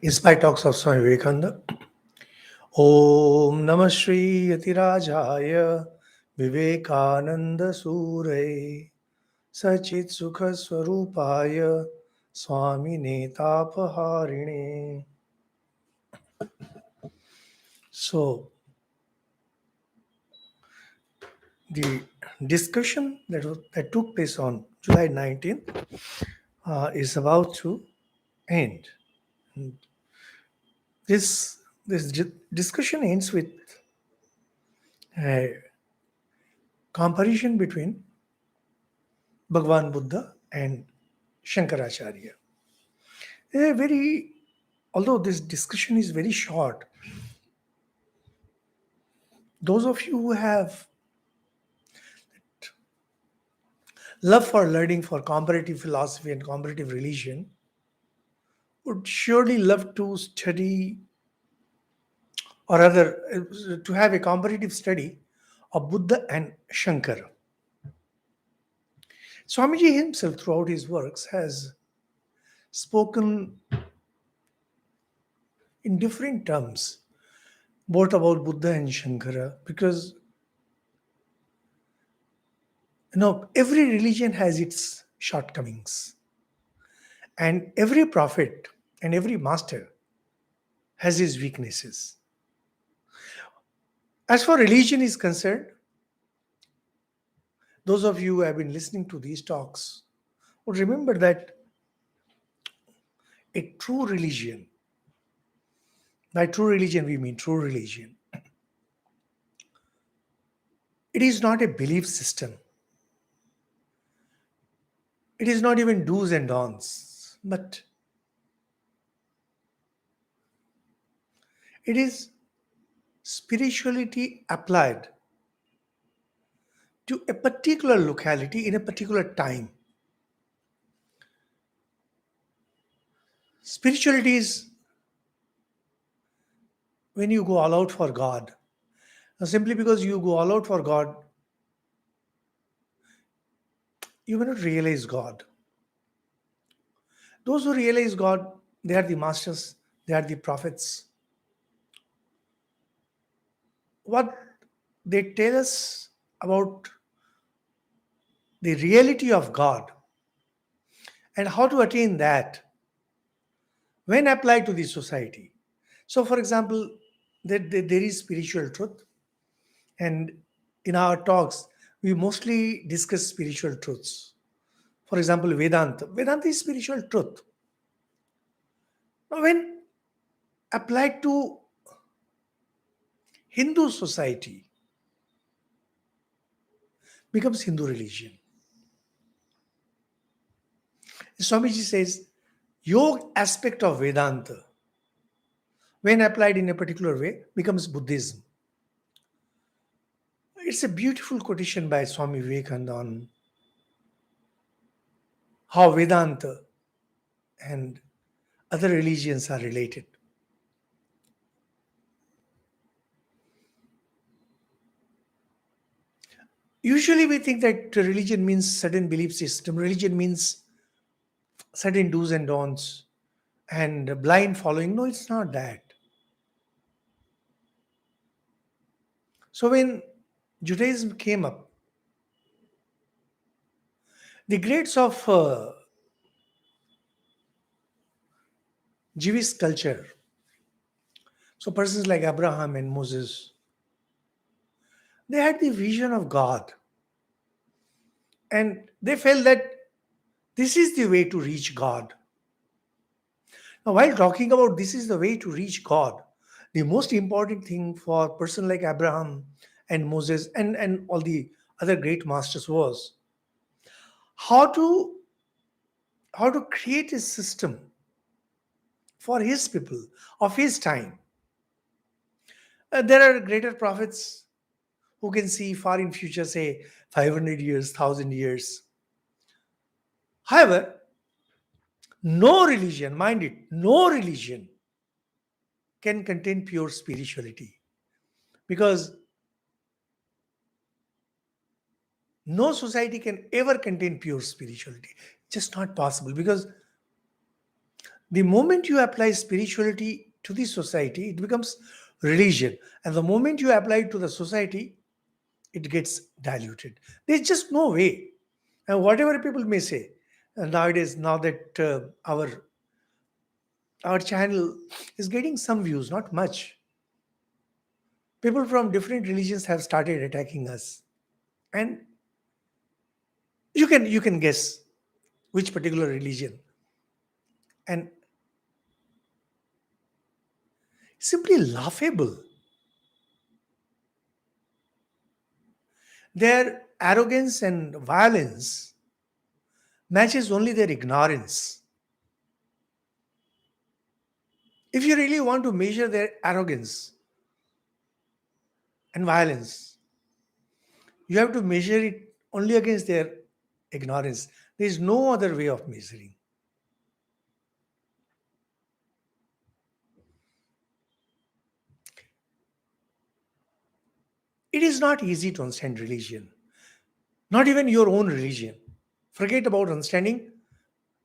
Inspired talks of Swami Vivekananda. Om Namah Shri Yatirajaya Vivekananda Suray Sachit Sukha Swarupaya Swami Netapaharine. So, the discussion that took place on July 19th is about to end. And this discussion ends with a comparison between Bhagavan Buddha and Shankaracharya. Although this discussion is very short, those of you who have love for learning for comparative philosophy and comparative religion would surely love to study, or rather, to have a comparative study of Buddha and Shankara. Swamiji himself, throughout his works, has spoken in different terms both about Buddha and Shankara, because every religion has its shortcomings, and every prophet and every master has his weaknesses. As far religion is concerned, those of you who have been listening to these talks would remember that a true religion, by true religion we mean true religion, it is not a belief system. It is not even do's and don'ts, but it is spirituality applied to a particular locality in a particular time. Spirituality is when you go all out for God. Now, simply because you go all out for God, you may not realize God. Those who realize God, they are the masters, they are the prophets. What they tell us about the reality of God and how to attain that when applied to the society. So, for example, there is spiritual truth, and in our talks, we mostly discuss spiritual truths. For example, Vedanta. Vedanta is spiritual truth. Now, when applied to Hindu society, becomes Hindu religion. Swamiji says, yoga aspect of Vedanta, when applied in a particular way, becomes Buddhism. It's a beautiful quotation by Swami Vivekananda on how Vedanta and other religions are related. Usually we think that religion means certain belief system, religion means certain do's and don'ts and blind following. No, it's not that. So when Judaism came up, the greats of Jewish culture, so persons like Abraham and Moses, they had the vision of God, and they felt that this is the way to reach God. Now, while talking about this is the way to reach God, the most important thing for a person like Abraham and Moses and all the other great masters was how to create a system for his people of his time. There are greater prophets who can see far in future, say 500 years, 1000 years. However, no religion, mind it, no religion can contain pure spirituality, because no society can ever contain pure spirituality. Just not possible, because The moment you apply spirituality to the society, it becomes religion. And the moment you apply it to the society, it gets diluted. There's just no way. And whatever people may say, nowadays, now that our channel is getting some views, not much. People from different religions have started attacking us, and you can guess which particular religion, and simply laughable. Their arrogance and violence matches only their ignorance. If you really want to measure their arrogance and violence, you have to measure it only against their ignorance. There is no other way of measuring. It is not easy to understand religion, not even your own religion. Forget about understanding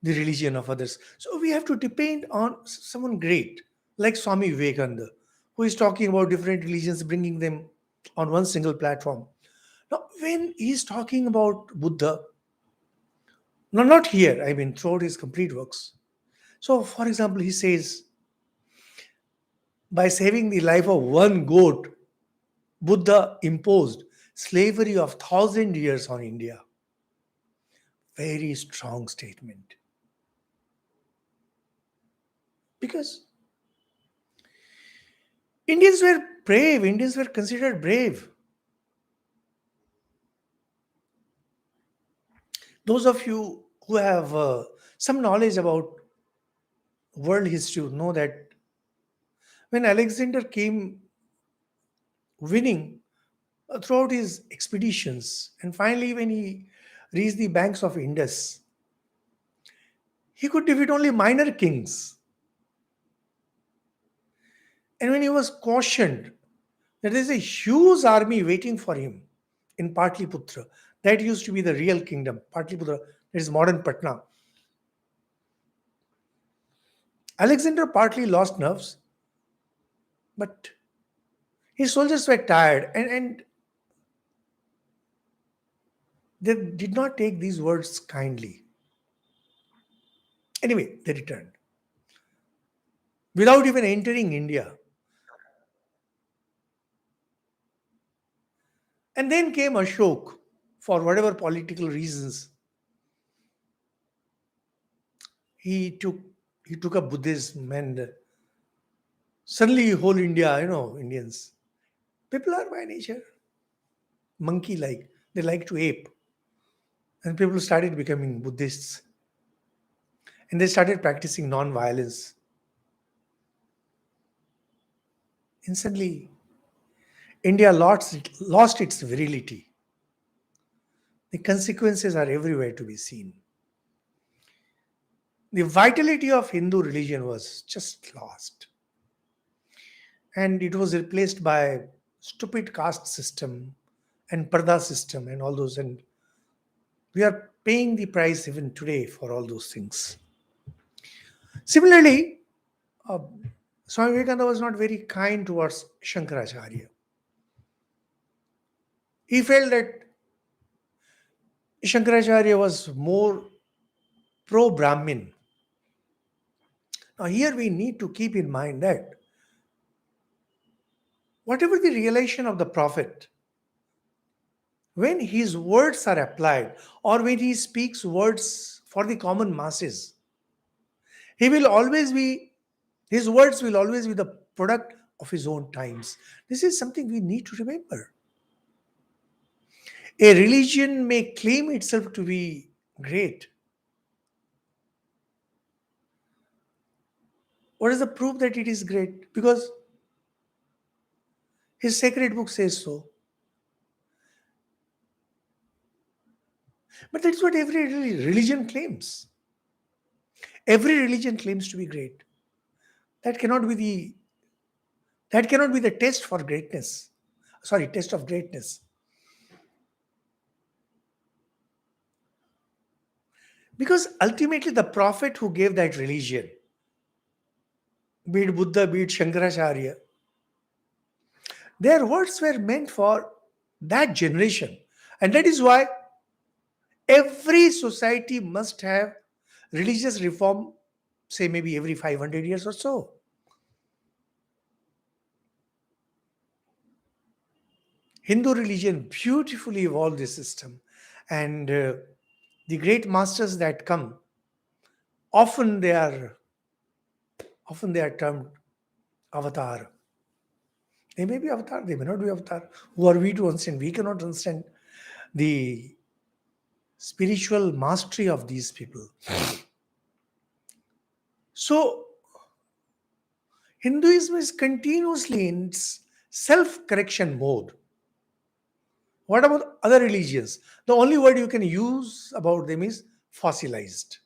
the religion of others. So we have to depend on someone great, like Swami Vivekananda, who is talking about different religions, bringing them on one single platform. Now, when he's talking about Buddha, no, not here, I mean, throughout his complete works. So, for example, he says, by saving the life of one goat, Buddha imposed slavery of 1,000 years on India. Very strong statement. Because Indians were brave, Indians were considered brave. Those of you who have some knowledge about world history know that when Alexander came winning throughout his expeditions, and finally when he reached the banks of Indus, he could defeat only minor kings. And when he was cautioned that there is a huge army waiting for him in Patliputra, that used to be the real kingdom, Patliputra, that is modern Patna. Alexander partly lost nerves, but his soldiers were tired, and they did not take these words kindly. Anyway, they returned without even entering India. And then came Ashok for whatever political reasons. He took he took up Buddhism, and suddenly whole India, Indians. People are by nature monkey like. They like to ape. And people started becoming Buddhists. And they started practicing non-violence. Instantly, India lost its virility. The consequences are everywhere to be seen. The vitality of Hindu religion was just lost. And it was replaced by stupid caste system and parda system and all those. And we are paying the price even today for all those things. Similarly, uh, Swami Vivekananda was not very kind towards Shankaracharya. He felt that Shankaracharya was more pro Brahmin. Now, here we need to keep in mind that whatever the realization of the prophet, when his words are applied or when he speaks words for the common masses, he will always be, his words will always be the product of his own times. This is something we need to remember. A religion may claim itself to be great. What is the proof that it is great? Because his sacred book says so. But that's what every religion claims. Every religion claims to be great. That cannot be the test for greatness. Sorry, test of greatness. Because ultimately the prophet who gave that religion be it Buddha, be it Shankaracharya, their words were meant for that generation. And that is why every society must have religious reform, say maybe every 500 years or so. Hindu religion beautifully evolved this system. And the great masters that come, often they are often they are termed avatar. They may be avatar, they may not be avatar. Who are we to understand? We cannot understand the spiritual mastery of these people. So, Hinduism is continuously in its self correction mode. What about other religions? The only word you can use about them is fossilized.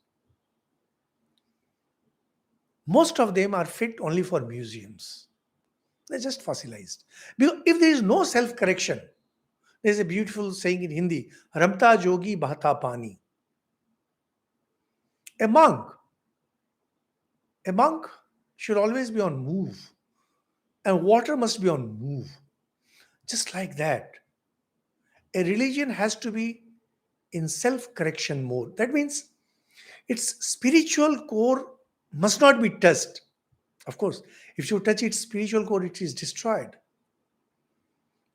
Most of them are fit only for museums. They're just fossilized. Because if there is no self correction, there's a beautiful saying in Hindi, Ramta Jogi Bahta Pani. A monk, a monk should always be on move, and water must be on move. Just like that, a religion has to be in self correction mode. That means its spiritual core must not be touched. Of course, if you touch its spiritual core, it is destroyed.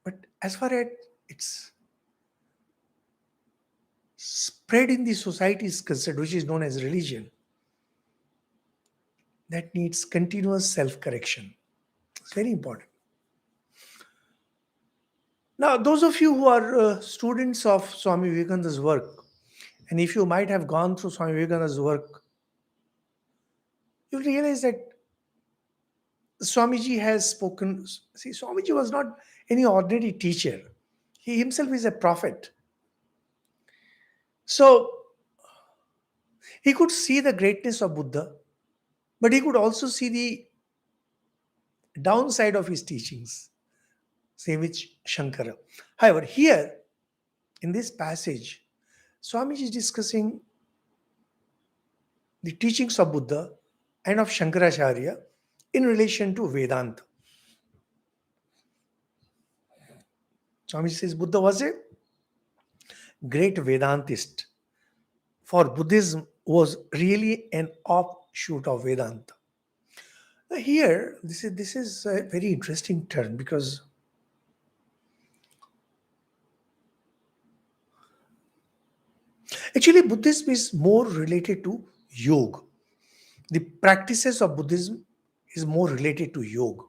But as far as its spread in the society is concerned, which is known as religion, that needs continuous self correction. It's very important. Now, those of you who are students of Swami Vivekananda's work, and if you might have gone through Swami Vivekananda's work, you realize that Swamiji has spoken. See, Swamiji was not any ordinary teacher. He himself is a prophet. So he could see the greatness of Buddha, but he could also see the downside of his teachings, same with Shankara. However, here in this passage, Swamiji is discussing the teachings of Buddha and of Shankaracharya in relation to Vedanta. Swamiji says Buddha was a great Vedantist, for Buddhism was really an offshoot of Vedanta. Now here, this is a very interesting turn because actually Buddhism is more related to yoga. The practices of Buddhism is more related to yoga.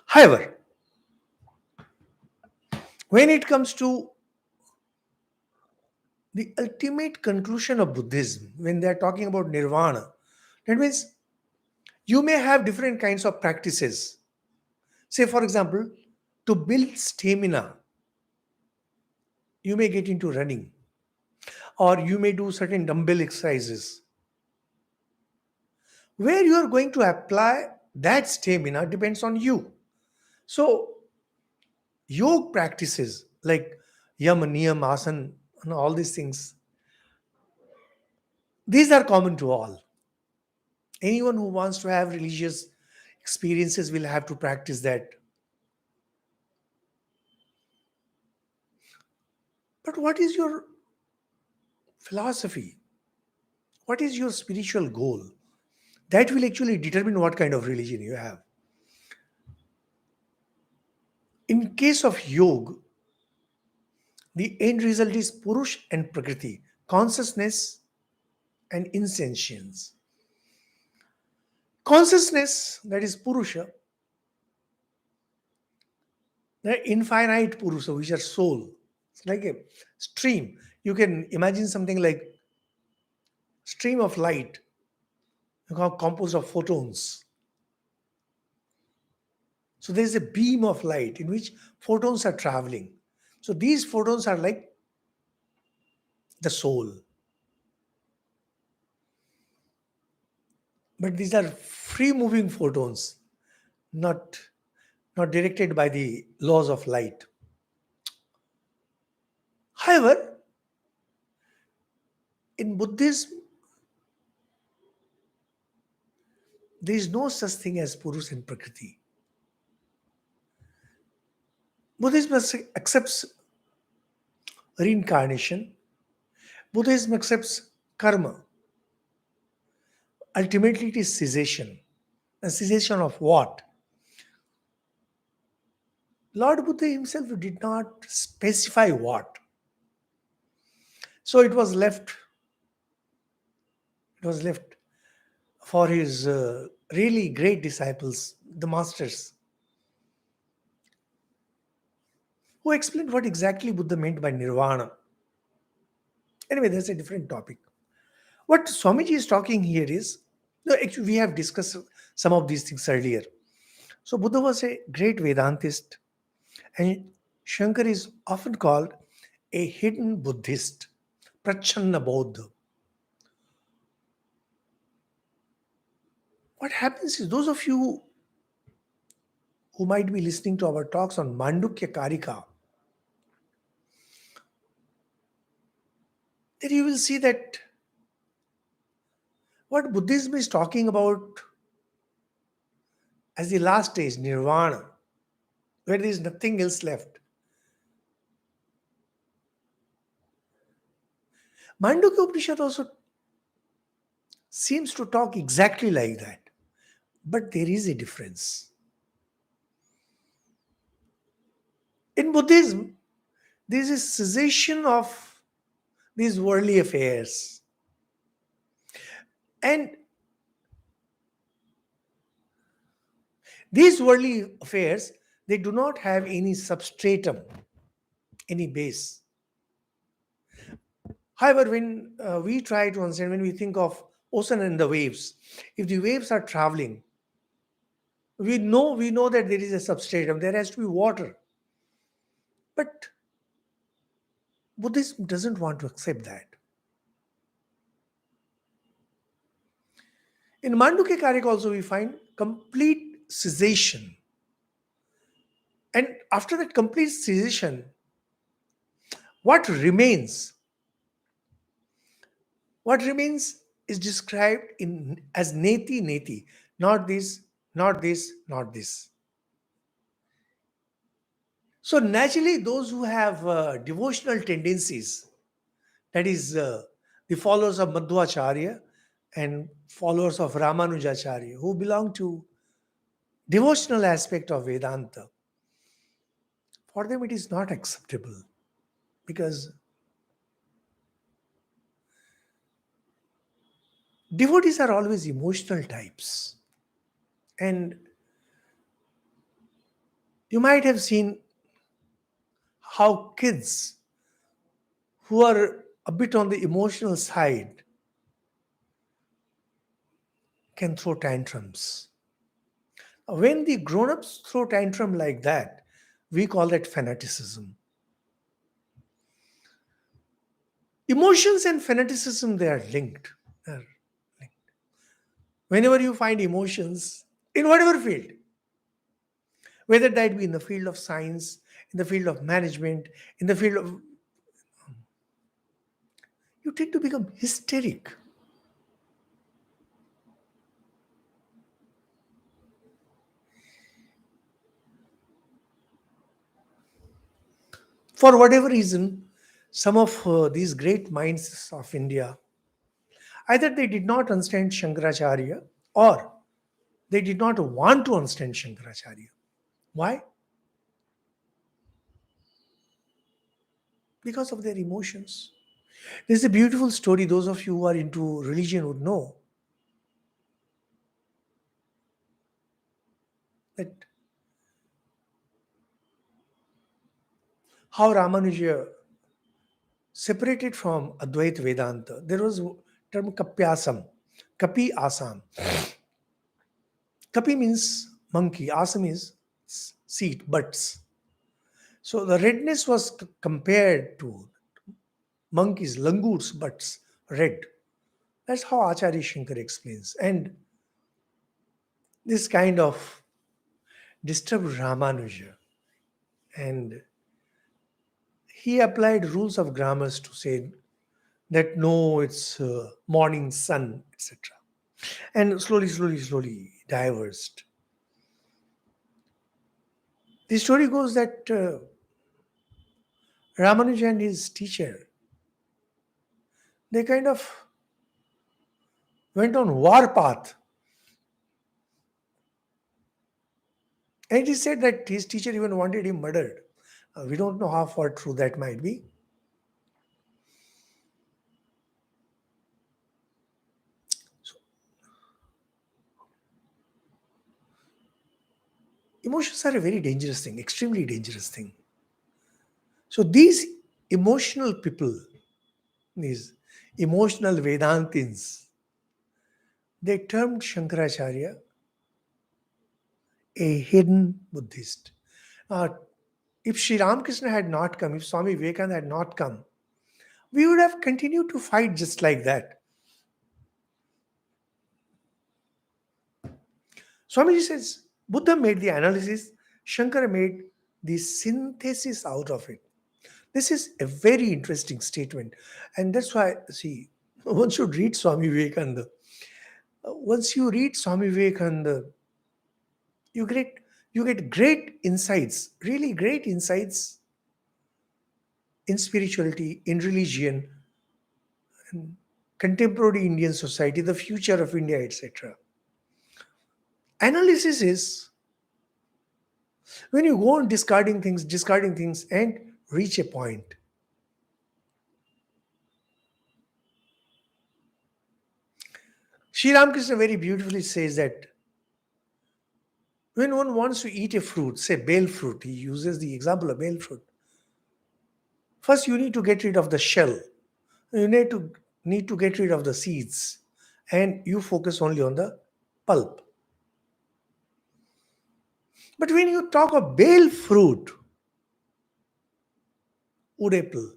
However, when it comes to the ultimate conclusion of Buddhism, when they are talking about nirvana, that means you may have different kinds of practices. Say, for example, to build stamina, you may get into running, or you may do certain dumbbell exercises. Where you are going to apply that stamina depends on you. So, yoga practices like yama, niyam, asana, and all these things, these are common to all. Anyone who wants to have religious experiences will have to practice that. But what is your philosophy? What is your spiritual goal? That will actually determine what kind of religion you have. In case of yoga, the end result is purush and prakriti, consciousness and insentience. Consciousness, that is purusha, the infinite purusha, which are soul. It's like a stream. You can imagine something like stream of light composed of photons. So there is a beam of light in which photons are traveling. So these photons are like the soul. But these are free moving photons, not, not directed by the laws of light. However, in Buddhism, there is no such thing as Purus and Prakriti. Buddhism accepts reincarnation. Buddhism accepts karma. Ultimately, it is cessation. A cessation of what? Lord Buddha himself did not specify what. So it was left for his really great disciples, the masters, who explained what exactly Buddha meant by nirvana. Anyway, that's a different topic. What Swamiji is talking here is, no, actually, we have discussed some of these things earlier. So, Buddha was a great Vedantist, and Shankar is often called a hidden Buddhist, Prachanna Bodha. What happens is, those of you who might be listening to our talks on Mandukya Karika, then you will see that what Buddhism is talking about as the last stage, nirvana, where there is nothing else left. Mandukya Upanishad also seems to talk exactly like that. But there is a difference. In Buddhism, there is a cessation of these worldly affairs. And these worldly affairs, they do not have any substratum, any base. However, when we try to understand, when we think of ocean and the waves, if the waves are traveling, we know that there is a substratum, there has to be water. But Buddhism doesn't want to accept that. In Mandukya Karika also we find complete cessation. And after that complete cessation, what remains? What remains is described in as neti neti, not this, not this, not this. So naturally, those who have devotional tendencies, that is, the followers of Madhvacharya and followers of Ramanujacharya, who belong to devotional aspect of Vedanta, for them it is not acceptable because devotees are always emotional types. And you might have seen how kids who are a bit on the emotional side can throw tantrums. When the grown-ups throw tantrum like that, we call that fanaticism. Emotions and fanaticism, they are linked. They're linked. Whenever you find emotions, in whatever field, whether that be in the field of science, in the field of management, in the field of, you tend to become hysteric. For whatever reason, some of these great minds of India, either they did not understand Shankaracharya or they did not want to understand Shankaracharya. Why? Because of their emotions. There's a beautiful story, those of you who are into religion would know, that how Ramanuja separated from Advaita Vedanta. There was a term Kapyasam, Kapi Asam. Kapi means monkey, Asam is seat, butts. So the redness was compared to monkeys, langurs, butts, red. That's how Acharya Shankar explains. And this kind of disturbed Ramanuja. And he applied rules of grammar to say that no, it's morning sun, etc. And slowly, slowly, slowly, diverged. The story goes that Ramanujan and his teacher, they kind of went on war path. And he said that his teacher even wanted him murdered. We don't know how far true that might be. So, emotions are a very dangerous thing, extremely dangerous thing. So these emotional people, these emotional Vedantins, they termed Shankaracharya a hidden Buddhist. Uh, if Sri Ramakrishna had not come, if Swami Vivekananda had not come, we would have continued to fight just like that. Swamiji says Buddha made the analysis, Shankara made the synthesis out of it. This is a very interesting statement. And that's why, see, one should read Swami Vivekananda. Once you read Swami Vivekananda, you get you get great insights, really great insights in spirituality, in religion, contemporary Indian society, the future of India, etc. Analysis is when you go on discarding things, and reach a point. Sri Ramakrishna very beautifully says that when one wants to eat a fruit, say bale fruit, he uses the example of bale fruit. First, you need to get rid of the shell. You need to get rid of the seeds, and you focus only on the pulp. But when you talk of bale fruit, wood apple,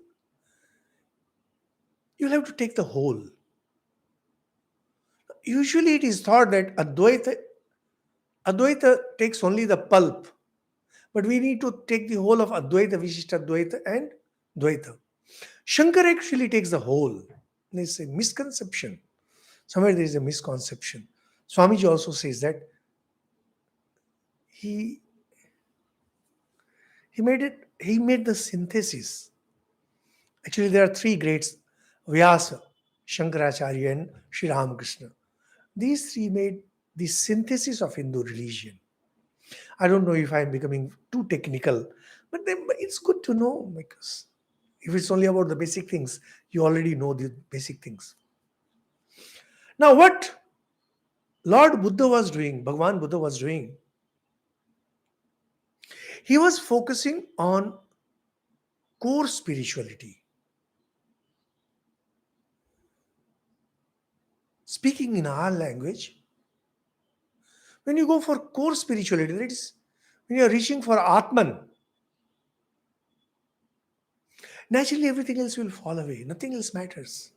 you'll have to take the whole. Usually, it is thought that Advaita takes only the pulp, but we need to take the whole of Advaita, Vishishtadvaita, and Dvaita. Shankar actually takes the whole. There's a misconception. Somewhere there is a misconception. Swamiji also says that he he made the synthesis. Actually, there are three greats: Vyasa, Shankaracharya, and Sri Ramakrishna. These three made the synthesis of Hindu religion. I don't know if I'm becoming too technical, but then it's good to know, because if it's only about the basic things, you already know the basic things. Now, what Lord Buddha was doing, Bhagwan Buddha was doing, he was focusing on core spirituality. Speaking in our language, when you go for core spirituality, that is, when you are reaching for Atman, naturally everything else will fall away. Nothing else matters.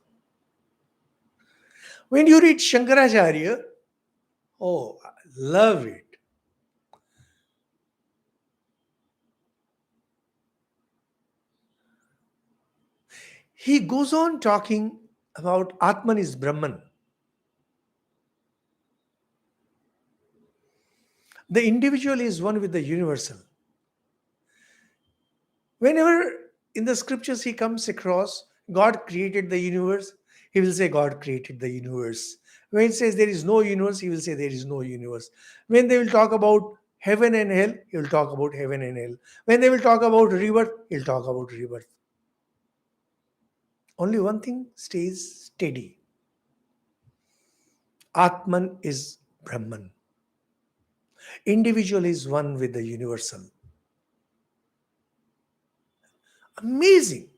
When you read Shankaracharya, oh, I love it. He goes on talking about Atman is Brahman. The individual is one with the universal. Whenever in the scriptures he comes across God created the universe, he will say God created the universe. When it says there is no universe, he will say there is no universe. When they will talk about heaven and hell, he will talk about heaven and hell. When they will talk about rebirth, he'll talk about rebirth. Only one thing stays steady. Atman is Brahman. Individual is one with the universal. Amazing.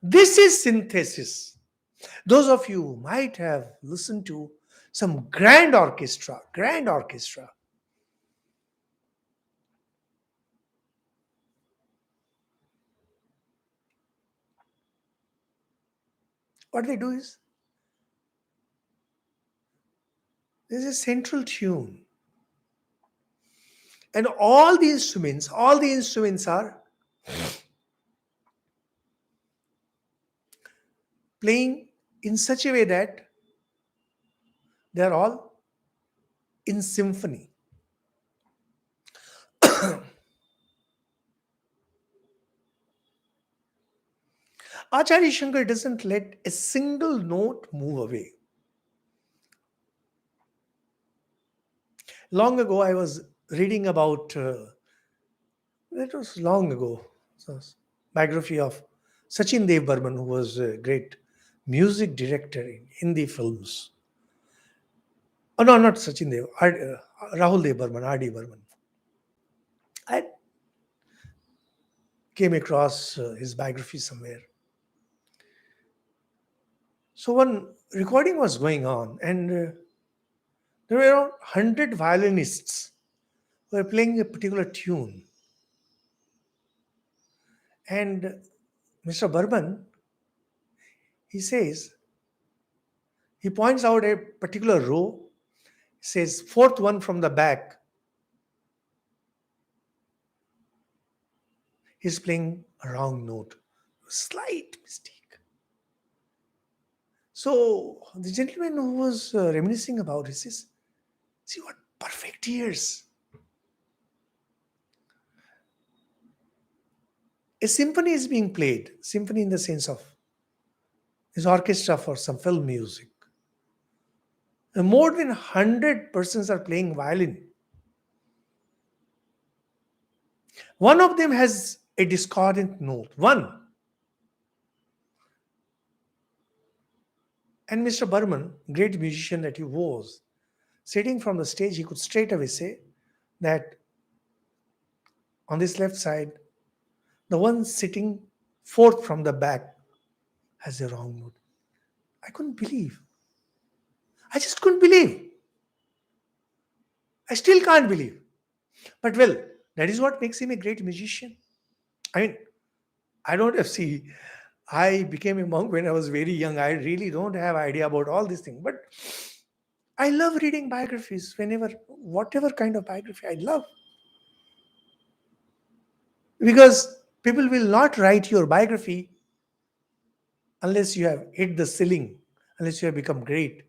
This is synthesis. Those of you who might have listened to some grand orchestra. What they do is there's a central tune, and all the instruments are playing in such a way that they are all in symphony. Acharya Shankar doesn't let a single note move away. Long ago, I was reading about, it was long ago, so biography of Sachin Dev Burman, who was a great music director in Hindi films. Oh, no, not Sachin Dev, Rahul Dev Burman, R.D. Burman. I came across his biography somewhere. So one recording was going on, and there were around 100 violinists who were playing a particular tune. And Mr. Burman, he says, he points out a particular row, says, fourth one from the back, he's playing a wrong note, slight mistake. So the gentleman who was reminiscing about it says, see what perfect ears. A symphony is being played, symphony in the sense of his orchestra for some film music. And more than 100 persons are playing violin. One of them has a discordant note. One. And Mr. Burman, great musician that he was, sitting from the stage, he could straight away say that on this left side, the one sitting fourth from the back has a wrong note. I couldn't believe. I just couldn't believe. I still can't believe. But well, that is what makes him a great musician. I mean, I don't have see. I became a monk when I was very young. I really don't have idea about all these things. But I love reading biographies whenever, whatever kind of biography I love. Because people will not write your biography unless you have hit the ceiling, unless you have become great.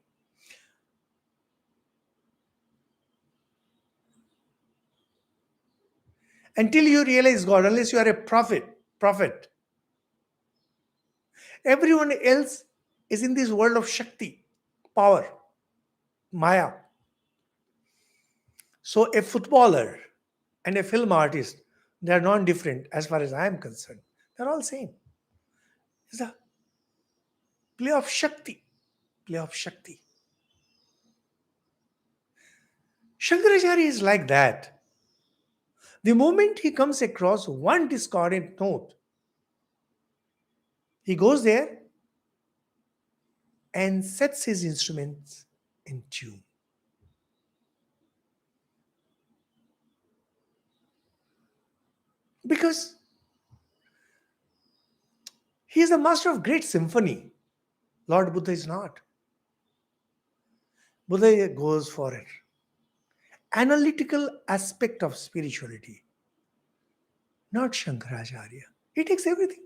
Until you realize God, unless you are a prophet, everyone else is in this world of Shakti, power, Maya. So a footballer and a film artist, they are non different as far as I am concerned. They're all same. It's a play of Shakti. Play of Shakti. Shankaracharya is like that. The moment he comes across one discordant note, he goes there and sets his instruments in tune. Because he is a master of great symphony. Lord Buddha is not. Buddha goes for an analytical aspect of spirituality, not Shankaracharya. He takes everything.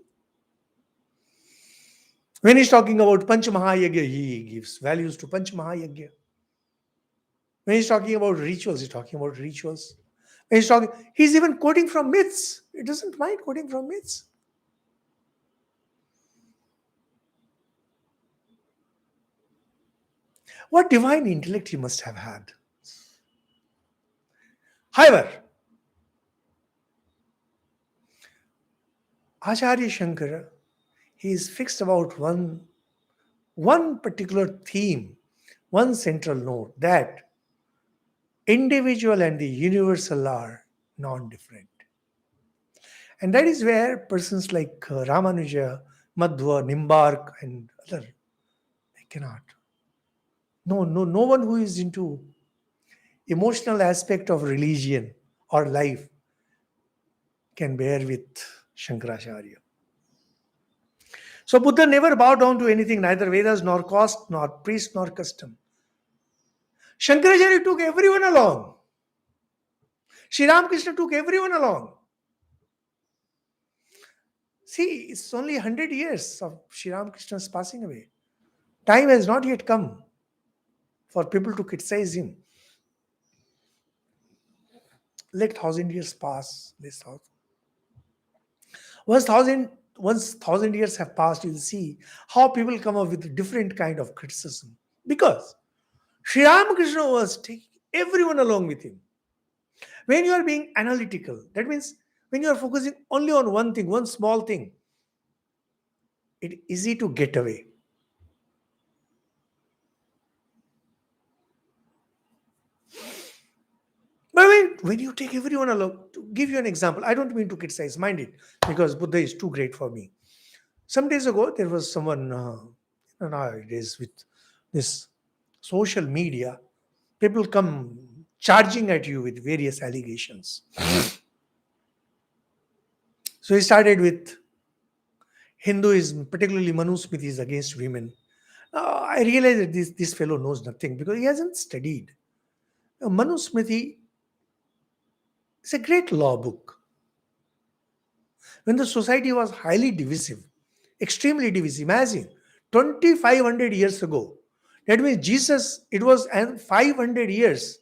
When he's talking about Panch Mahayagya, he gives values to Panch Mahayagya. When he's talking about rituals, he's talking about rituals. When he's even quoting from myths. He doesn't mind quoting from myths. What divine intellect he must have had. However, Acharya Shankara, he is fixed about one particular theme, one central note, that individual and the universal are non-different. And that is where persons like Ramanuja, Madhva, Nimbark, and other, they cannot. No one who is into emotional aspect of religion or life can bear with Shankaracharya. So Buddha never bowed down to anything, neither Vedas, nor caste, nor priest, nor custom. Shankaracharya took everyone along. Sri Ramakrishna took everyone along. See, it's only 100 years of Sri Ramakrishna's passing away. Time has not yet come for people to criticize him. Let 1,000 years pass. Once 1,000 years have passed, you'll see how people come up with different kind of criticism. Because Sri Ramakrishna was taking everyone along with him. When you are being analytical, that means when you are focusing only on one thing, one small thing, it's easy to get away. But when you take everyone along, to give you an example, I don't mean to criticize, mind it, because Buddha is too great for me. Some days ago, there was someone, nowadays with this social media, people come charging at you with various allegations. So he started with Hinduism, particularly Manusmriti, is against women. I realized that this fellow knows nothing because he hasn't studied. Manusmriti is a great law book. When the society was highly divisive, extremely divisive, imagine 2,500 years ago. That means Jesus, it was 500 years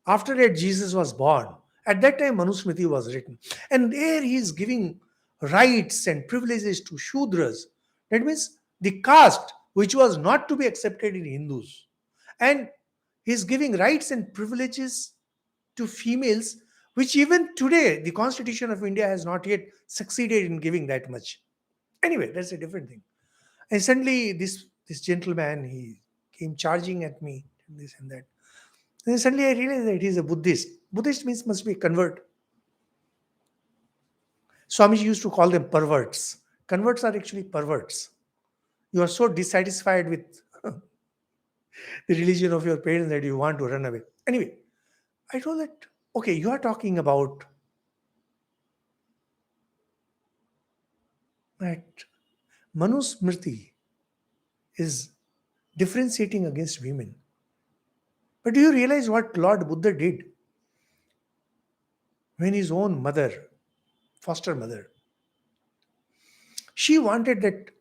after that Jesus was born. At that time, Manusmriti was written. And there he is giving rights and privileges to Shudras. That means the caste which was not to be accepted in Hindus. And he is giving rights and privileges to females, which even today the Constitution of India has not yet succeeded in giving that much. Anyway, that's a different thing. And suddenly this gentleman, he came charging at me, this and that. Then suddenly I realized that he's a Buddhist. Buddhist means must be a convert. Swamiji used to call them perverts. Converts are actually perverts. You are so dissatisfied with the religion of your parents that you want to run away. Anyway, I told that, okay, you are talking about that Manusmriti is differentiating against women. But do you realize what Lord Buddha did when his own mother, foster mother, she wanted that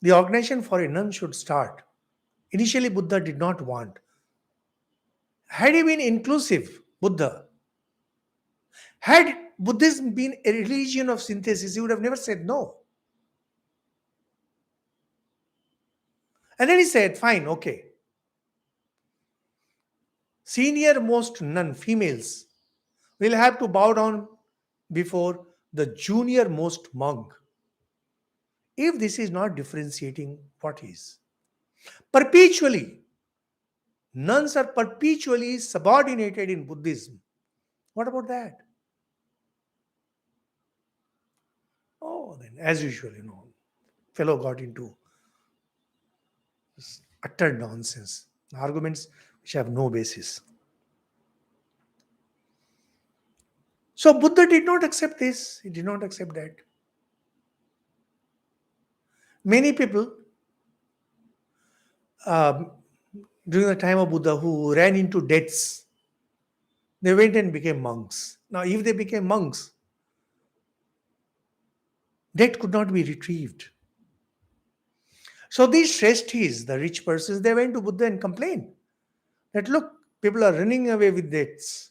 the organization for a nun should start. Initially, Buddha did not want. Had he been inclusive, Buddha, had Buddhism been a religion of synthesis, he would have never said no. And then he said, fine, okay. Senior most nun, females, will have to bow down before the junior most monk. If this is not differentiating, what is? Perpetually, nuns are perpetually subordinated in Buddhism. What about that? Oh, then, as usual, fellow got into this utter nonsense, arguments which have no basis. So Buddha did not accept this, he did not accept that. Many people um, during the time of Buddha who ran into debts, they went and became monks. Now, if they became monks, debt could not be retrieved. So these shreshtis, the rich persons, they went to Buddha and complained that look, people are running away with debts.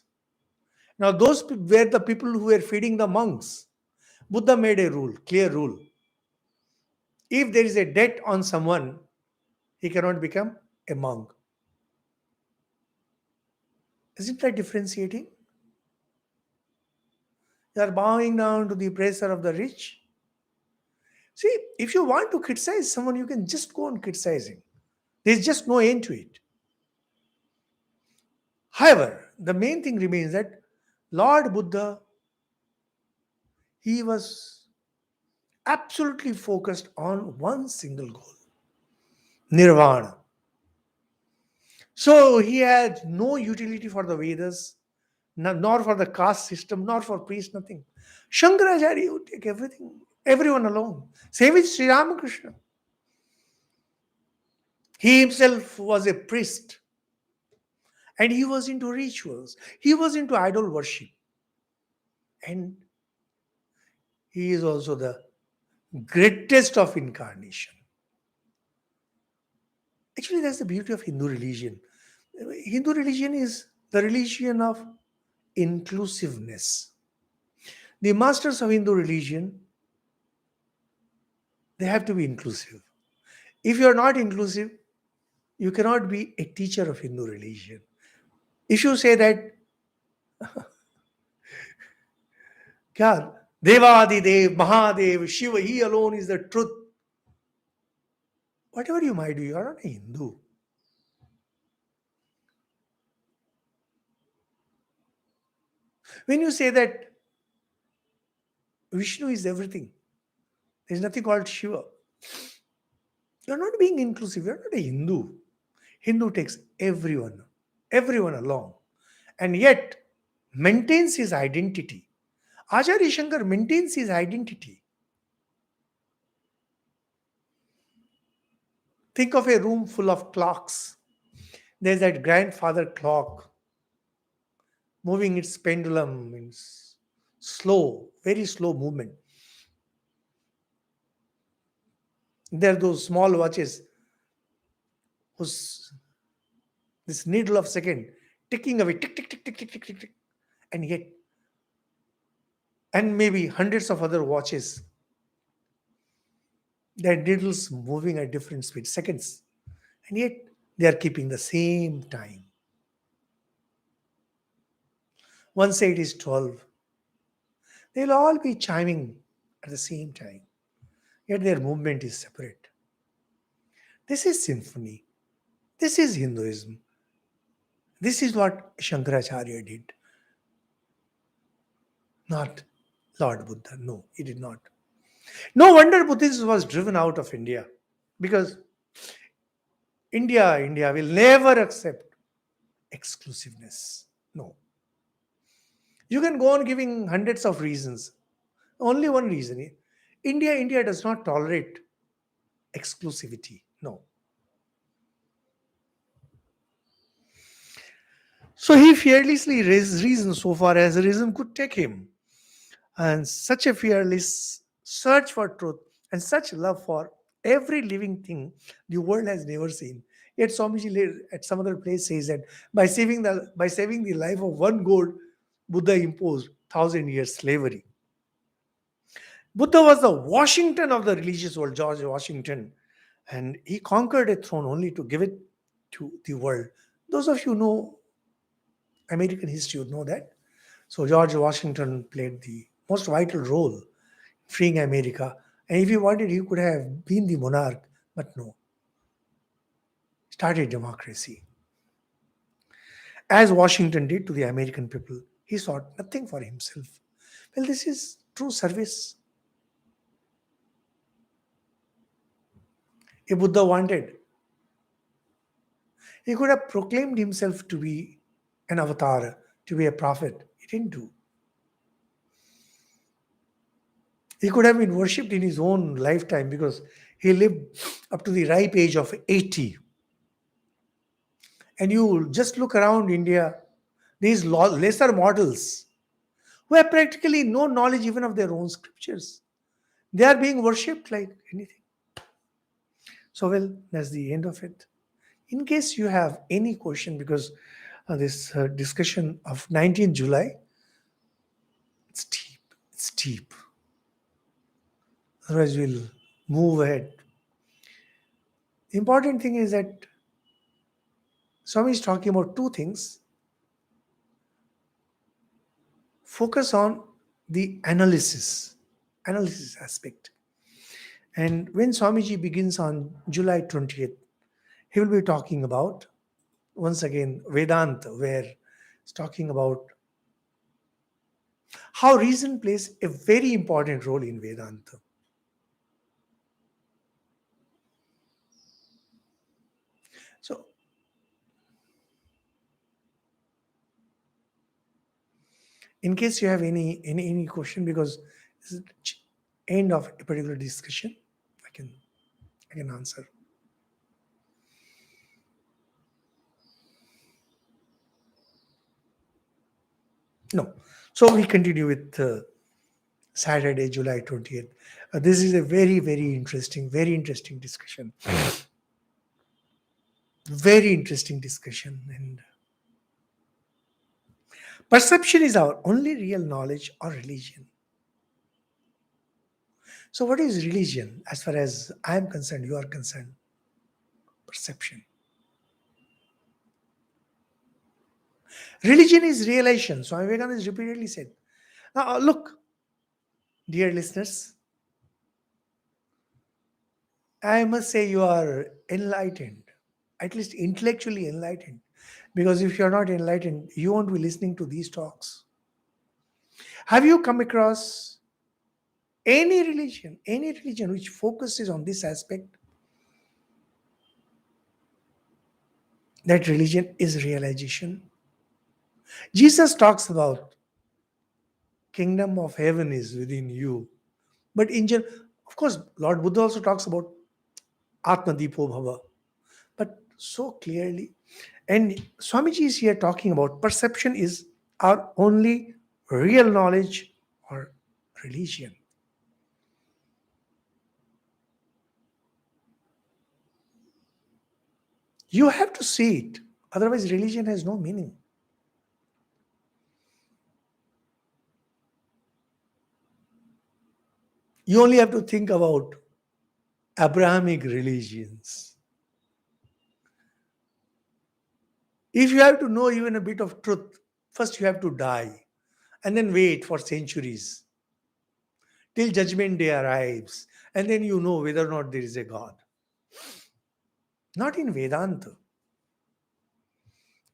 Now, those were the people who were feeding the monks. Buddha made a rule, clear rule. If there is a debt on someone, he cannot become a monk. Isn't that differentiating? You are bowing down to the oppressor of the rich. See, if you want to criticize someone, you can just go on criticizing. There's just no end to it. However, the main thing remains that Lord Buddha, he was absolutely focused on one single goal, nirvana. So he had no utility for the Vedas, nor for the caste system, nor for priests, nothing. Shankaracharya would take everything, everyone alone. Same with Sri Ramakrishna. He himself was a priest and he was into rituals, he was into idol worship, and he is also the greatest of incarnation. Actually, that's the beauty of Hindu religion. Hindu religion is the religion of inclusiveness. The masters of Hindu religion, they have to be inclusive. If you are not inclusive, you cannot be a teacher of Hindu religion. If you say that, God, Devadi Dev, Mahadev, Shiva, he alone is the truth, whatever you might do, you are not a Hindu. When you say that Vishnu is everything, there is nothing called Shiva, you are not being inclusive, you are not a Hindu. Hindu takes everyone along, and yet maintains his identity. Acharya Shankar maintains his identity. Think of a room full of clocks. There's that grandfather clock moving its pendulum in slow, very slow movement. There are those small watches whose this needle of second ticking away, tick, tick, tick, tick, tick, tick, tick, tick, and yet, and maybe hundreds of other watches, their needles moving at different speeds, seconds, and yet they are keeping the same time. One say it is 12. They'll all be chiming at the same time, yet their movement is separate. This is symphony. This is Hinduism. This is what Shankaracharya did, not Lord Buddha. No, he did not. No wonder Buddhism was driven out of India, because India will never accept exclusiveness. No. You can go on giving hundreds of reasons. Only one reason. India does not tolerate exclusivity. No. So he fearlessly raised reason so far as reason could take him. And such a fearless search for truth and such love for every living thing the world has never seen. Yet Swamiji at some other place says that by saving the life of one goat, Buddha imposed 1,000 years slavery. Buddha was the Washington of the religious world, George Washington, and he conquered a throne only to give it to the world. Those of you who know American history would know that. So George Washington played the most vital role in freeing America. And if he wanted, he could have been the monarch, but no. Started democracy. As Washington did to the American people, he sought nothing for himself. Well, this is true service. If Buddha wanted, he could have proclaimed himself to be an avatar, to be a prophet. He didn't do. He could have been worshipped in his own lifetime because he lived up to the ripe age of 80. And you just look around India, these lesser models who have practically no knowledge even of their own scriptures. They are being worshipped like anything. So, well, that's the end of it. In case you have any question, because this discussion of 19th July, it's deep. It's deep. Otherwise, we'll move ahead. The important thing is that Swami is talking about two things. Focus on the analysis aspect. And when Swamiji begins on July 20th, he will be talking about, once again, Vedanta, where he's talking about how reason plays a very important role in Vedanta. So, in case you have any question, because this is the end of a particular discussion, I can answer. No. So we continue with Saturday, July 20th. This is a very interesting discussion. Very interesting discussion. And Perception is our only real knowledge or religion. So, what is religion as far as I am concerned, you are concerned? Perception. Religion is realization. Swami Vivekananda has repeatedly said. Now, look, dear listeners, I must say you are enlightened, at least intellectually enlightened. Because if you're not enlightened, you won't be listening to these talks. Have you come across any religion which focuses on this aspect? That religion is realization. Jesus talks about kingdom of heaven is within you. But in general, of course, Lord Buddha also talks about Atma Dipo Bhava, but so clearly. And Swamiji is here talking about perception is our only real knowledge or religion. You have to see it, otherwise, religion has no meaning. You only have to think about Abrahamic religions. If you have to know even a bit of truth, first you have to die and then wait for centuries till judgment day arrives, and then you know whether or not there is a God. Not in Vedanta.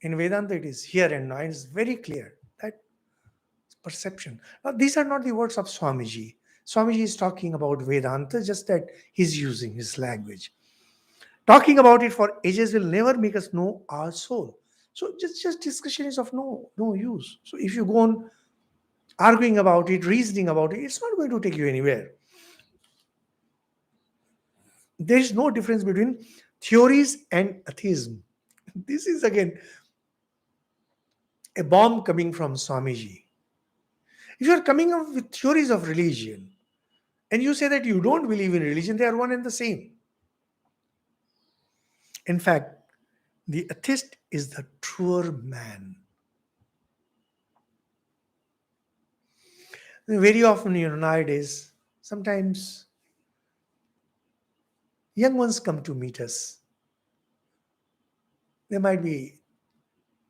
In Vedanta, it is here and now. It's very clear that perception. Now, these are not the words of Swamiji. Swamiji is talking about Vedanta, just that he's using his language. Talking about it for ages will never make us know our soul. So just discussion is of no use. So if you go on arguing about it, reasoning about it, it's not going to take you anywhere. There is no difference between theories and atheism. This is again a bomb coming from Swamiji. If you are coming up with theories of religion and you say that you don't believe in religion, they are one and the same. In fact, the atheist is the truer man. Very often, nowadays, sometimes young ones come to meet us. They might be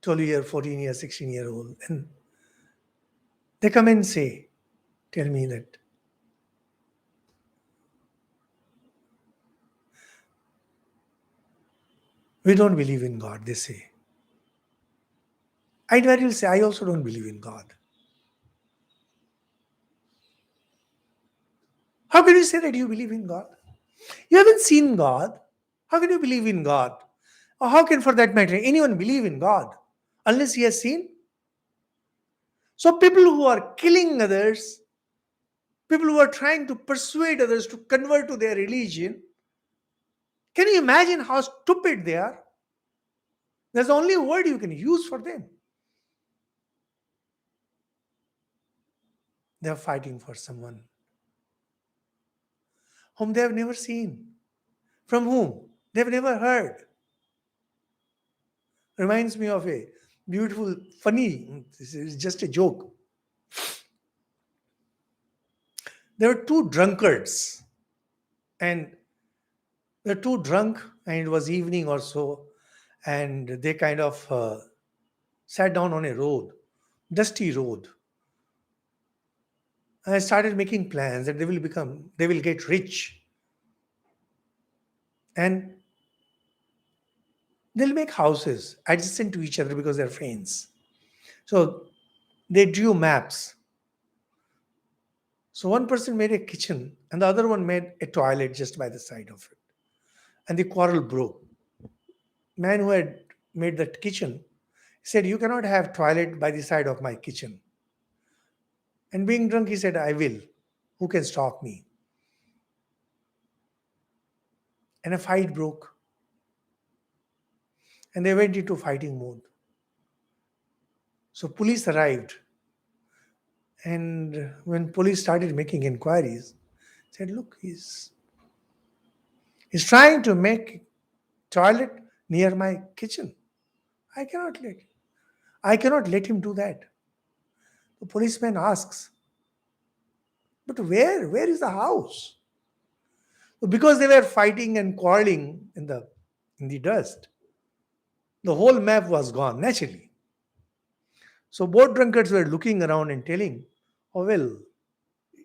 12-year, 14-year, 16-year-old, and they come and say, tell me that we don't believe in God, they say. I invariably say, I also don't believe in God. How can you say that you believe in God? You haven't seen God. How can you believe in God? Or how can, for that matter, anyone believe in God unless he has seen? So, people who are killing others, people who are trying to persuade others to convert to their religion, can you imagine how stupid they are? That's the only word you can use for them. They are fighting for someone whom they have never seen, from whom they have never heard. Reminds me of a beautiful, funny, this is just a joke. There were two drunkards, and they're too drunk, and it was evening or so, and they kind of sat down on a road, dusty road. And I started making plans that they will get rich, and they'll make houses adjacent to each other because they're friends. So they drew maps. So one person made a kitchen, and the other one made a toilet just by the side of it. And the quarrel broke. Man who had made that kitchen said, "You cannot have toilet by the side of my kitchen." And being drunk, he said, "I will. Who can stop me?" And a fight broke. And they went into fighting mode. So police arrived. And when police started making inquiries, said, "Look, he's trying to make toilet near my kitchen. I cannot let I cannot let him do that." The policeman asks, but where is the house? Because they were fighting and quarreling in the dust, the whole map was gone naturally. So both drunkards were looking around and telling, oh well,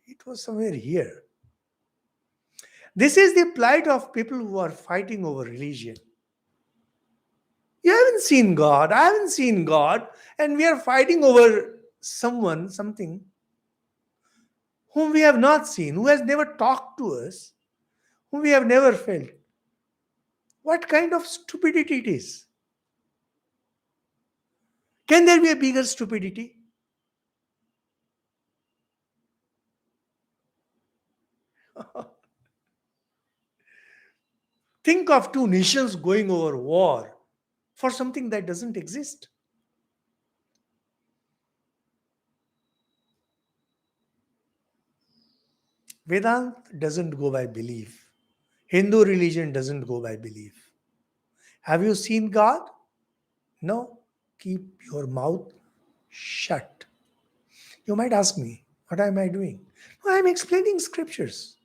it was somewhere here. This is the plight of people who are fighting over religion. You haven't seen God, I haven't seen God, and we are fighting over someone, something whom we have not seen, who has never talked to us, whom we have never felt. What kind of stupidity it is? Can there be a bigger stupidity? Think of two nations going over war for something that doesn't exist. Vedanta doesn't go by belief. Hindu religion doesn't go by belief. Have you seen God? No. Keep your mouth shut. You might ask me, what am I doing? No, I'm explaining scriptures.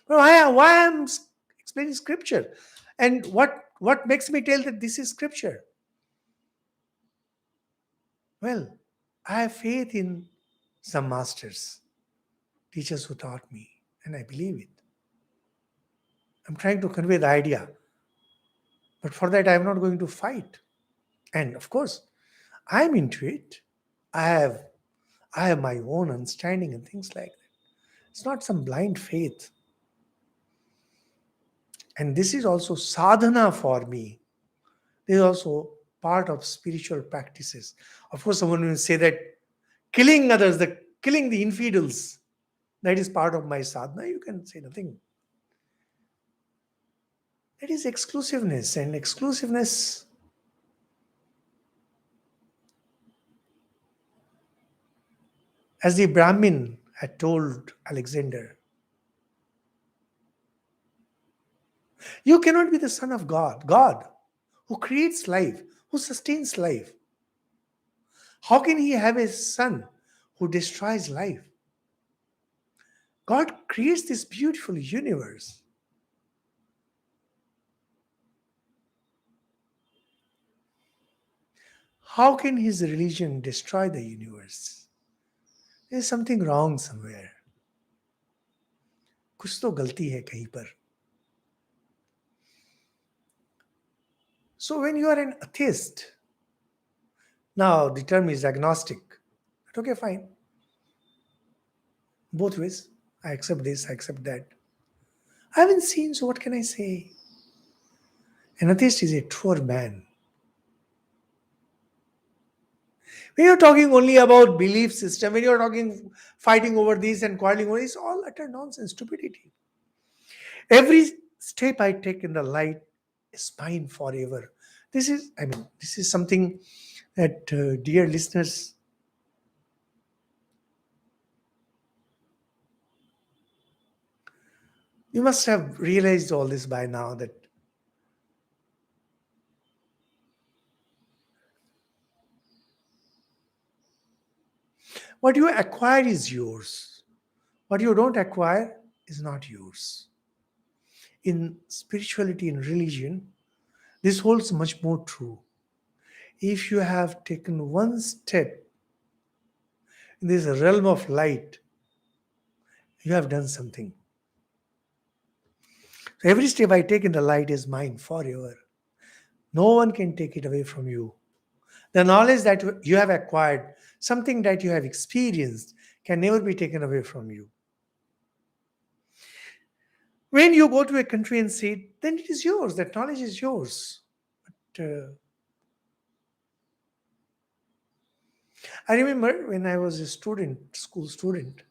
Well, why I'm explaining scripture? And what makes me tell that this is scripture? Well, I have faith in some masters, teachers who taught me, and I believe it. I'm trying to convey the idea, but for that, I'm not going to fight. And of course, I'm into it. I have I have my own understanding and things like that. It's not some blind faith. And this is also sadhana for me. This is also part of spiritual practices. Of course, someone will say that killing others, killing the infidels, that is part of my sadhana. You can say nothing. It is exclusiveness, and exclusiveness, as the Brahmin had told Alexander, you cannot be the son of God. God, who creates life, who sustains life. How can he have a son who destroys life? God creates this beautiful universe. How can his religion destroy the universe? There's something wrong somewhere. कुछ तो गलती है कहीं पर. So when you are an atheist, now the term is agnostic. But okay, fine. Both ways. I accept this, I accept that. I haven't seen, so what can I say? An atheist is a truer man. When you're talking only about belief system, when you're talking fighting over this and quarreling over this, all utter nonsense, stupidity. Every step I take in the light is mine forever. This is something that, dear listeners, you must have realized all this by now, that what you acquire is yours. What you don't acquire is not yours. In spirituality and religion, this holds much more true. If you have taken one step in this realm of light, you have done something. So every step I take in the light is mine forever. No one can take it away from you. The knowledge that you have acquired, something that you have experienced, can never be taken away from you. When you go to a country and see it, then it is yours. That knowledge is yours. But I remember when I was a student, school student,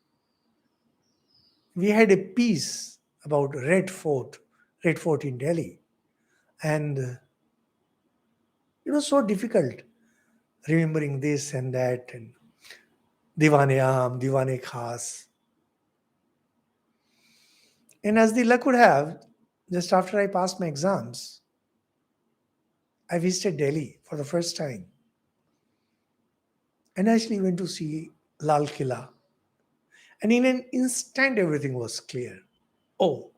we had a piece about Red Fort in Delhi. And it was so difficult remembering this and that, and Diwane Aam, Diwane Khas. And as the luck would have, just after I passed my exams, I visited Delhi for the first time and actually went to see Lal Killa. And in an instant, everything was clear. Oh,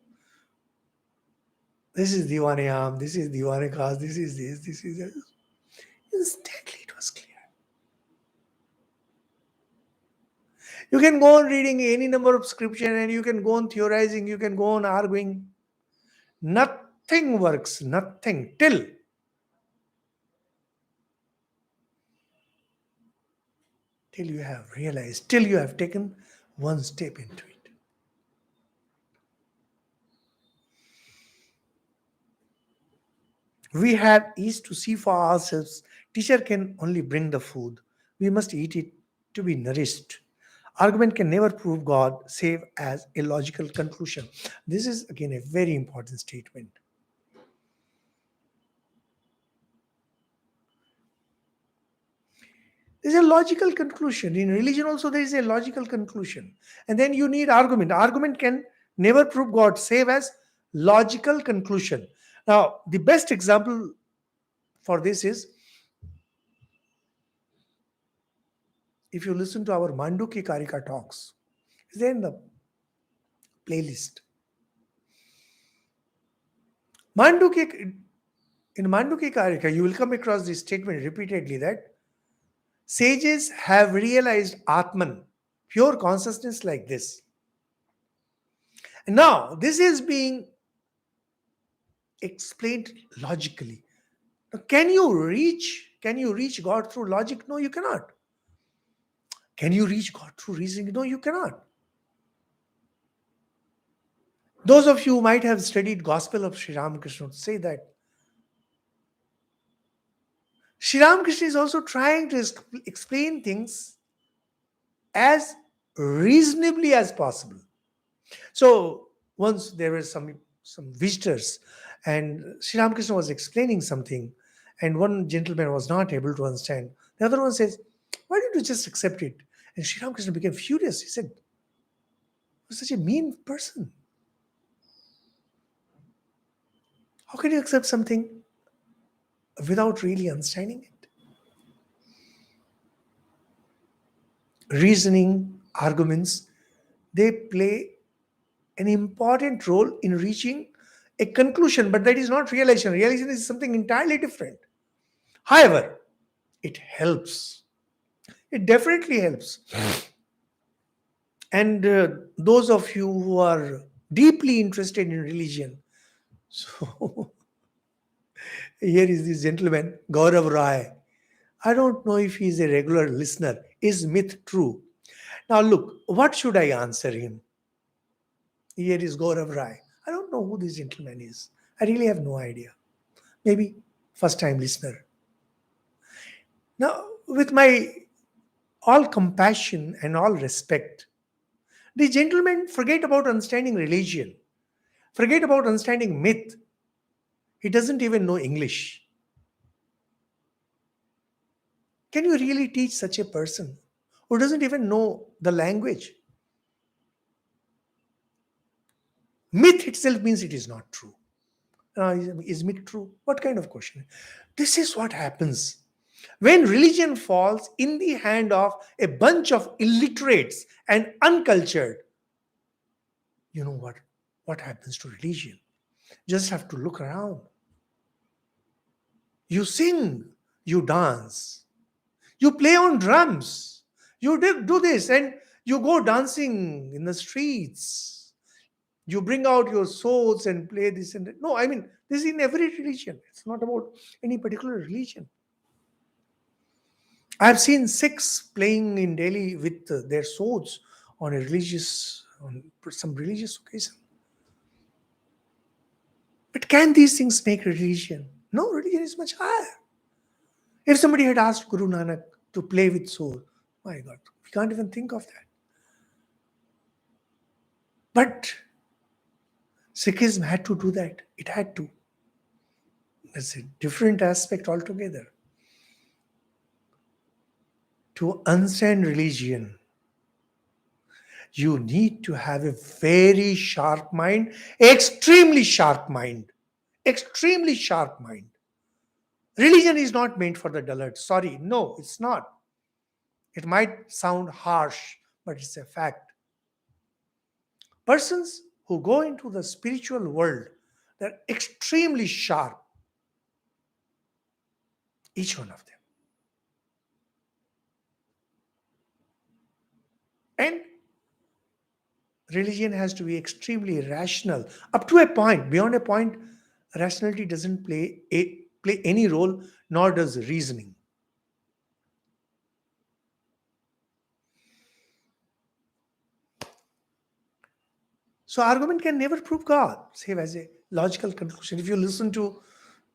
this is Diwane Am, this is Diwane Khas, this is this. Instantly, it was clear. You can go on reading any number of scripture and you can go on theorizing, you can go on arguing. Nothing works, nothing till you have realized, till you have taken one step into it. We have east to see for ourselves. Teacher can only bring the food. We must eat it to be nourished. Argument can never prove God save as a logical conclusion. This is again a very important statement. There's a logical conclusion. In religion also there is a logical conclusion. And then you need argument. Argument can never prove God save as logical conclusion. Now, the best example for this is if you listen to our Manduki Karika talks. It's there in the playlist. Manduki, in Manduki Karika, you will come across this statement repeatedly that sages have realized Atman, pure consciousness like this. And now, this is being explained logically. Now, can you reach God through logic? No, you cannot. Can you reach God through reasoning? No, you cannot. Those of you who might have studied Gospel of Sri Ramakrishna say that Sri Ramakrishna is also trying to explain things as reasonably as possible. So once there were some visitors, and Sri Ramakrishna was explaining something, and one gentleman was not able to understand. The other one says, "Why don't you just accept it?" And Sri Ramakrishna became furious. He said, "You're such a mean person. How can you accept something without really understanding it?" Reasoning, arguments, they play an important role in reaching a conclusion, but that is not realization. Realization is something entirely different. However, it helps. It definitely helps. And those of you who are deeply interested in religion, so here is this gentleman, Gaurav Rai. I don't know if he is a regular listener. Is myth true? Now, look, what should I answer him? Here is Gaurav Rai. I don't know who this gentleman is. I really have no idea. Maybe first time listener. Now, with my all compassion and all respect, the gentleman forget about understanding religion, forget about understanding myth. He doesn't even know English. Can you really teach such a person who doesn't even know the language? Myth itself means it is not true. Is myth true? What kind of question? This is what happens when religion falls in the hand of a bunch of illiterates and uncultured. You know what happens to religion? Just have to look around. You sing, you dance, you play on drums, you do this, and you go dancing in the streets. You bring out your swords and play this and that. No, I mean, this is in every religion. It's not about any particular religion. I've seen Sikhs playing in Delhi with their swords on some religious occasion. But can these things make religion? No, religion is much higher. If somebody had asked Guru Nanak to play with sword, my God, we can't even think of that. But Sikhism had to do that. It had to. That's a different aspect altogether. To understand religion, you need to have a very sharp mind, extremely sharp mind, extremely sharp mind. Religion is not meant for the dullard. Sorry, no, it's not. It might sound harsh, but it's a fact. Persons who go into the spiritual world, they're extremely sharp, each one of them. And religion has to be extremely rational up to a point. Beyond a point, rationality doesn't play any role, nor does reasoning. So argument can never prove God, save as a logical conclusion. If you listen to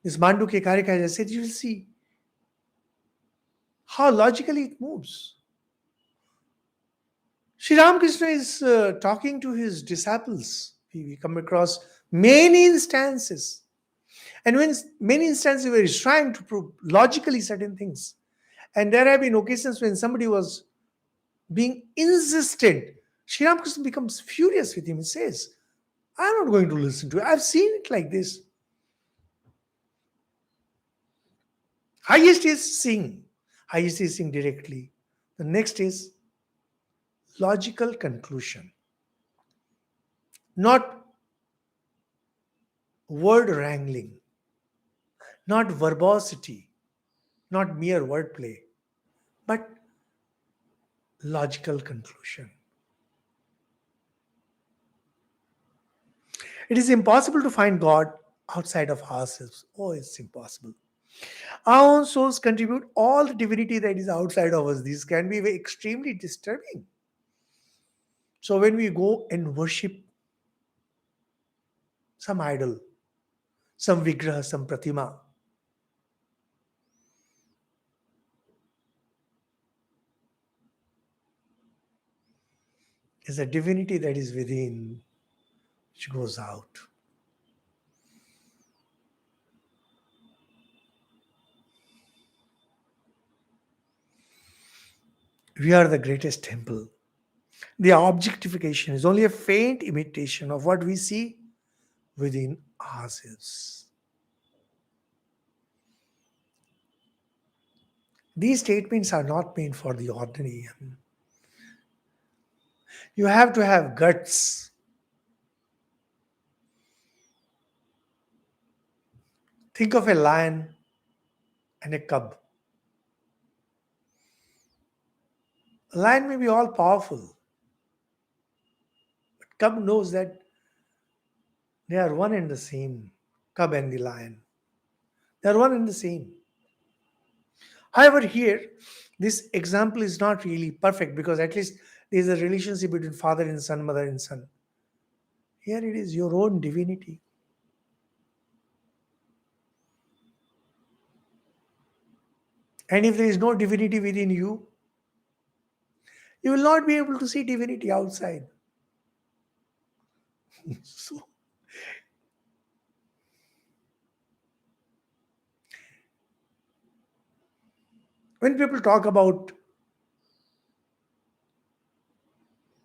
this Manduke Karika, as I said, you will see how logically it moves. Sri Ramakrishna is talking to his disciples. We come across many instances. And when many instances where he's trying to prove logically certain things. And there have been occasions when somebody was being insistent. Sri Ramakrishna becomes furious with him. He says, I'm not going to listen to it. I've seen it like this. Highest is seeing. Highest is seeing directly. The next is logical conclusion. Not word wrangling. Not verbosity. Not mere wordplay. But logical conclusion. It is impossible to find God outside of ourselves. Oh, it's impossible. Our own souls contribute all the divinity that is outside of us. This can be very extremely disturbing. So when we go and worship some idol, some vigraha, some pratima, there's a divinity that is within which goes out. We are the greatest temple. The objectification is only a faint imitation of what we see within ourselves. These statements are not made for the ordinary. You have to have guts. Think of a lion and a cub. A lion may be all powerful, but cub knows that they are one and the same. Cub and the lion. They are one and the same. However, here, this example is not really perfect because at least there is a relationship between father and son, mother and son. Here it is your own divinity. And if there is no divinity within you, you will not be able to see divinity outside. So, when people talk about,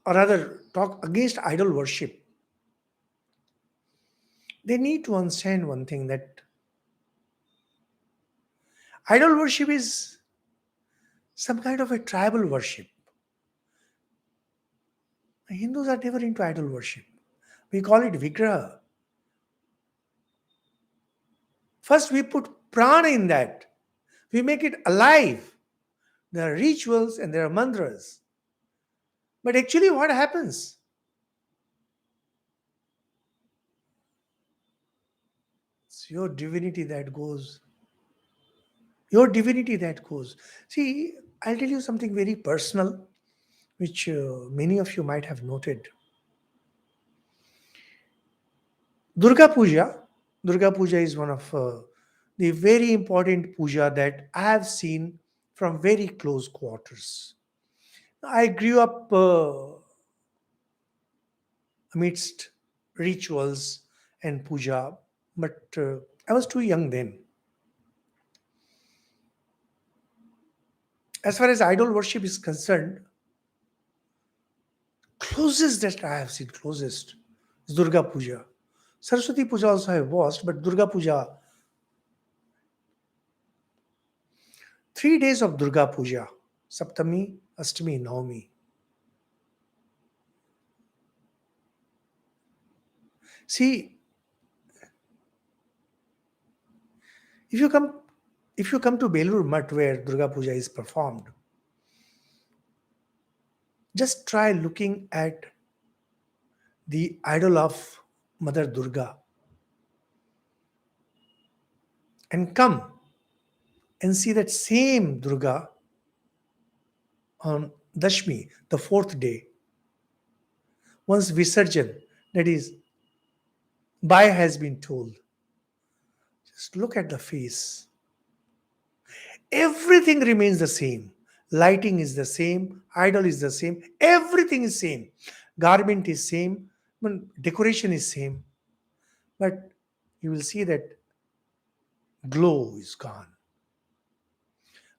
or rather talk against idol worship, they need to understand one thing, that idol worship is some kind of a tribal worship. Hindus are never into idol worship. We call it vigraha. First, we put prana in that. We make it alive. There are rituals and there are mantras. But actually, what happens? It's your divinity that goes. Your divinity that goes. See, I'll tell you something very personal, which many of you might have noted. Durga Puja. Durga Puja is one of the very important puja that I have seen from very close quarters. I grew up amidst rituals and puja, but I was too young then. As far as idol worship is concerned, closest that I have seen, closest, is Durga Puja. Saraswati Puja also I have watched, but Durga Puja, 3 days of Durga Puja, Saptami, Ashtami, Navami. See, if you come if you come to Belur Math where Durga Puja is performed, just try looking at the idol of Mother Durga and come and see that same Durga on Dashmi, the fourth day. Once Visarjan, that is, Bai has been told, just look at the face. Everything remains the same. Lighting is the same, idol is the same, everything is same. Garment is same, decoration is same, but you will see that glow is gone.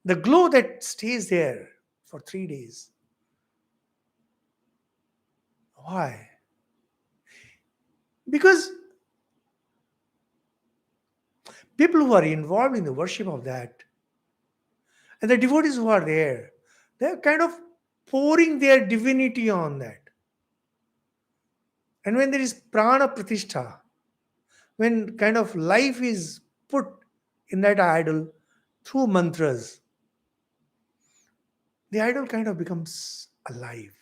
The glow that stays there for 3 days. Why? Because people who are involved in the worship of that and the devotees who are there, they're kind of pouring their divinity on that. And when there is prana pratishtha, when kind of life is put in that idol through mantras, the idol kind of becomes alive.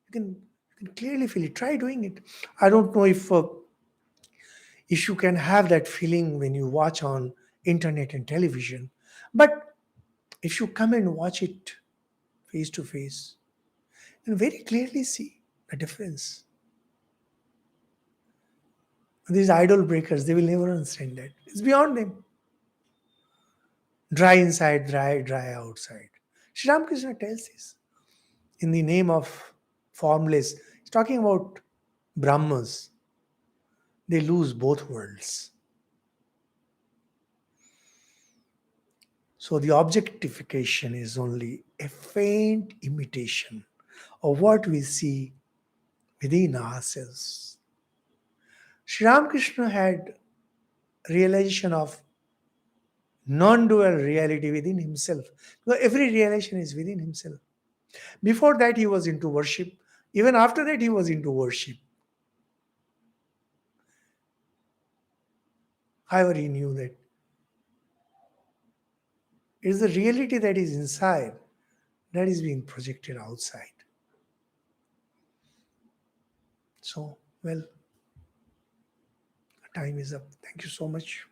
You can clearly feel it. Try doing it. I don't know if you can have that feeling when you watch on internet and television, but if you come and watch it face to face, you very clearly see the difference. These idol breakers, they will never understand that. It's beyond them. Dry inside, dry outside. Sri Ramakrishna tells this in the name of formless. He's talking about Brahmas. They lose both worlds. So the objectification is only a faint imitation of what we see within ourselves. Sri Ramakrishna had realization of non-dual reality within himself. Because every realization is within himself. Before that, he was into worship. Even after that, he was into worship. However, he knew that it is the reality that is inside that is being projected outside. So, well, time is up. Thank you so much.